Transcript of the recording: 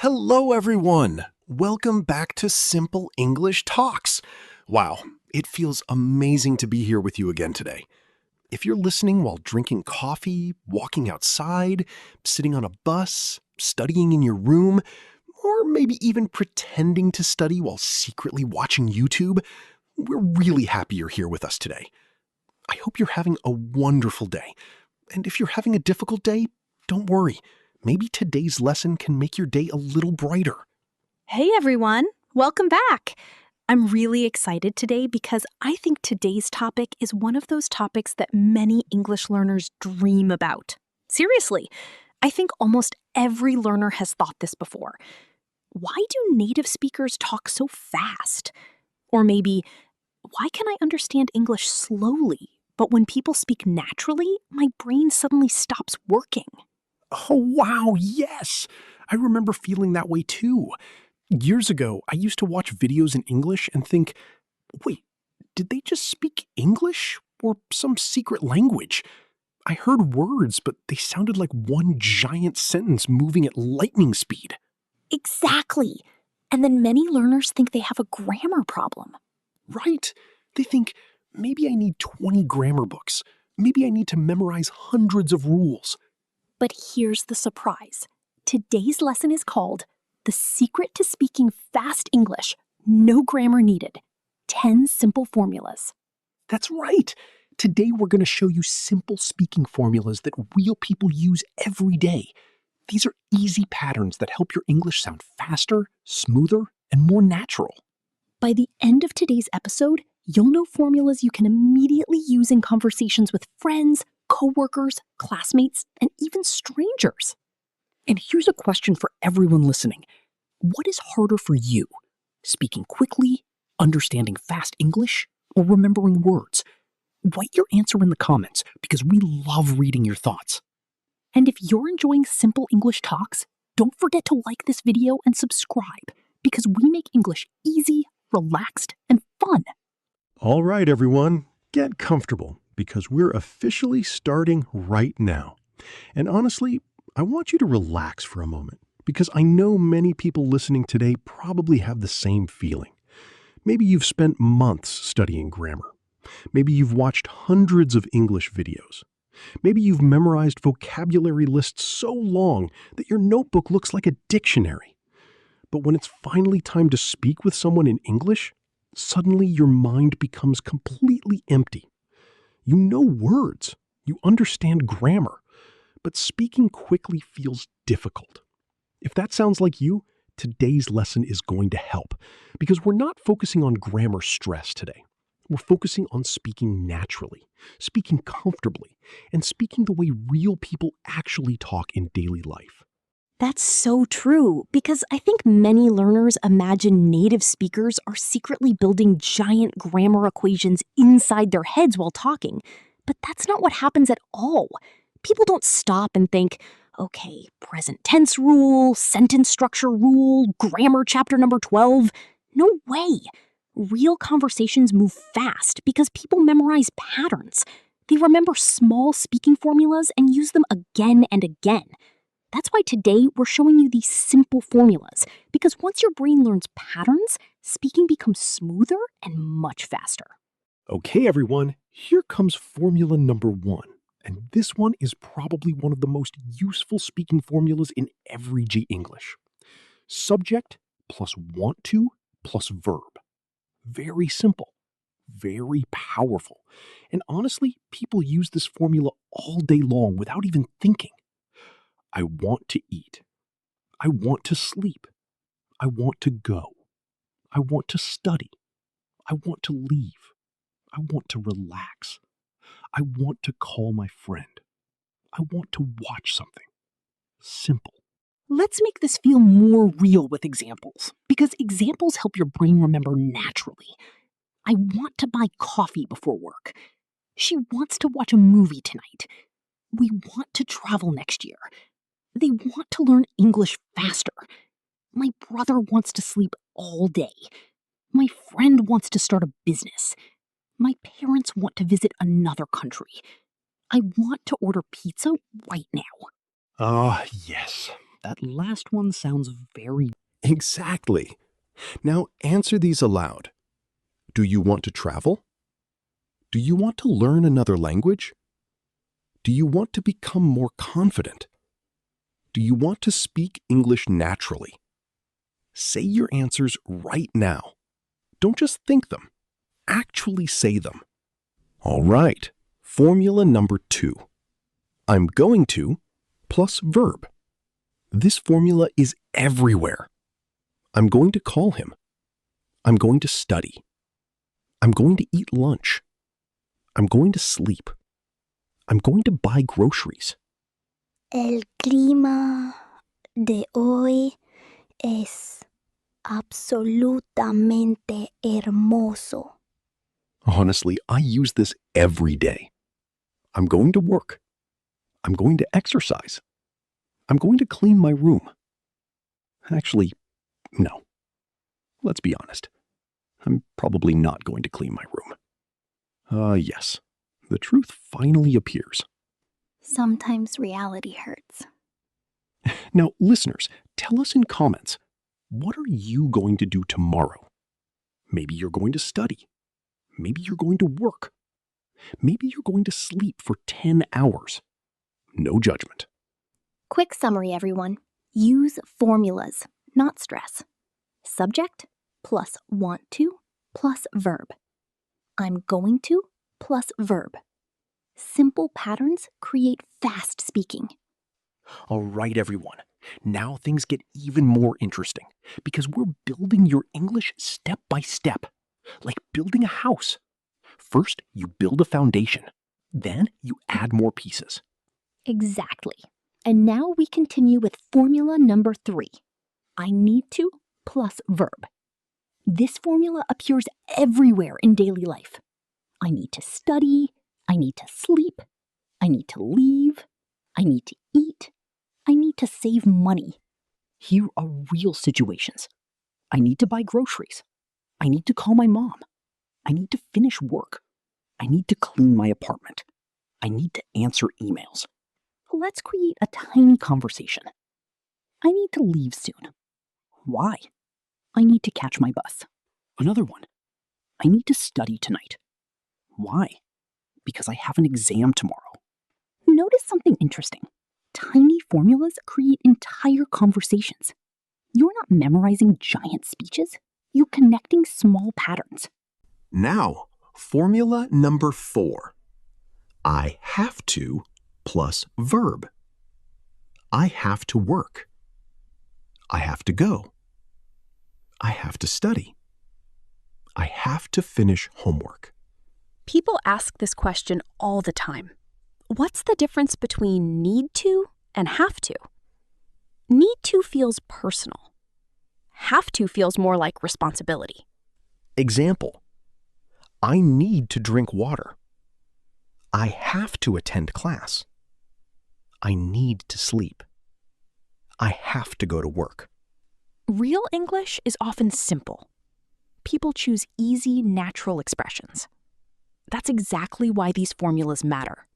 Hello, everyone. Welcome back to Simple English Talks. Wow, it feels amazing to be here with you again today. If you're listening while drinking coffee, walking outside, sitting on a bus, studying in your room, or maybe even pretending to study while secretly watching YouTube, we're really happy you're here with us today. I hope you're having a wonderful day. And if you're having a difficult day, don't worry. Maybe today's lesson can make your day a little brighter. Hey everyone, welcome back. I'm really excited today because I think today's topic is one of those topics that many English learners dream about. Seriously, I think almost every learner has thought this before. Why do native speakers talk so fast? Or maybe, why can I understand English slowly, but when people speak naturally, my brain suddenly stops working? Oh, wow, yes! I remember feeling that way too. Years ago, I used to watch videos in English and think, wait, did they just speak English or some secret language? I heard words, but they sounded like one giant sentence moving at lightning speed. Exactly. And then many learners think they have a grammar problem. Right? They think, maybe I need 20 grammar books. Maybe I need to memorize hundreds of rules. But here's the surprise. Today's lesson is called The Secret to Speaking Fast English, No Grammar Needed. 10 Simple Formulas. That's right. Today we're going to show you simple speaking formulas that real people use every day. These are easy patterns that help your English sound faster, smoother, and more natural. By the end of today's episode, you'll know formulas you can immediately use in conversations with friends, coworkers, classmates, and even strangers. And here's a question for everyone listening. What is harder for you? Speaking quickly, understanding fast English, or remembering words? Write your answer in the comments because we love reading your thoughts. And if you're enjoying Simple English Talks, don't forget to like this video and subscribe because we make English easy, relaxed, and fun. All right, everyone, get comfortable because we're officially starting right now. And honestly, I want you to relax for a moment because I know many people listening today probably have the same feeling. Maybe you've spent months studying grammar. Maybe you've watched hundreds of English videos. Maybe you've memorized vocabulary lists so long that your notebook looks like a dictionary. But when it's finally time to speak with someone in English, suddenly your mind becomes completely empty. You know words, you understand grammar, but speaking quickly feels difficult. If that sounds like you, today's lesson is going to help because we're not focusing on grammar stress today. We're focusing on speaking naturally, speaking comfortably, and speaking the way real people actually talk in daily life. That's so true, because I think many learners imagine native speakers are secretly building giant grammar equations inside their heads while talking. But that's not what happens at all. People don't stop and think, okay, present tense rule, sentence structure rule, grammar chapter number 12. No way. Real conversations move fast because people memorize patterns. They remember small speaking formulas and use them again and again. That's why today we're showing you these simple formulas, because once your brain learns patterns, speaking becomes smoother and much faster. Okay, everyone, here comes formula number 1. And this one is probably one of the most useful speaking formulas in everyday English. Subject plus want to plus verb. Very simple, very powerful. And honestly, people use this formula all day long without even thinking. I want to eat. I want to sleep. I want to go. I want to study. I want to leave. I want to relax. I want to call my friend. I want to watch something. Simple. Let's make this feel more real with examples, because examples help your brain remember naturally. I want to buy coffee before work. She wants to watch a movie tonight. We want to travel next year. They want to learn English faster. My brother wants to sleep all day. My friend wants to start a business. My parents want to visit another country. I want to order pizza right now. Ah, yes. that last one sounds very... Exactly. Now answer these aloud. Do you want to travel? Do you want to learn another language? Do you want to become more confident? Do you want to speak English naturally? Say your answers right now. Don't just think them. Actually say them. All right. Formula number 2. I'm going to plus verb. This formula is everywhere. I'm going to call him. I'm going to study. I'm going to eat lunch. I'm going to sleep. I'm going to buy groceries. El clima de hoy es absolutamente hermoso. Honestly, I use this every day. I'm going to work. I'm going to exercise. I'm going to clean my room. Actually, no. Let's be honest. I'm probably not going to clean my room. Yes. The truth finally appears. Sometimes reality hurts. Now, listeners, tell us in comments, what are you going to do tomorrow? Maybe you're going to study. Maybe you're going to work. Maybe you're going to sleep for 10 hours. No judgment. Quick summary, everyone. Use formulas, not stress. Subject plus want to plus verb. I'm going to plus verb. Simple patterns create fast speaking. All right, everyone. Now things get even more interesting because we're building your English step by step, like building a house. First, you build a foundation. Then you add more pieces. Exactly. And now we continue with formula number 3. I need to plus verb. This formula appears everywhere in daily life. I need to study. I need to sleep. I need to leave. I need to eat. I need to save money. Here are real situations. I need to buy groceries. I need to call my mom. I need to finish work. I need to clean my apartment. I need to answer emails. Let's create a tiny conversation. I need to leave soon. Why? I need to catch my bus. Another one. I need to study tonight. Why? Because I have an exam tomorrow. Notice something interesting. Tiny formulas create entire conversations. You're not memorizing giant speeches. You're connecting small patterns. Now, formula number 4. I have to plus verb. I have to work. I have to go. I have to study. I have to finish homework. People ask this question all the time. What's the difference between need to and have to? Need to feels personal. Have to feels more like responsibility. Example. I need to drink water. I have to attend class. I need to sleep. I have to go to work. Real English is often simple. People choose easy, natural expressions. That's exactly why these formulas matter.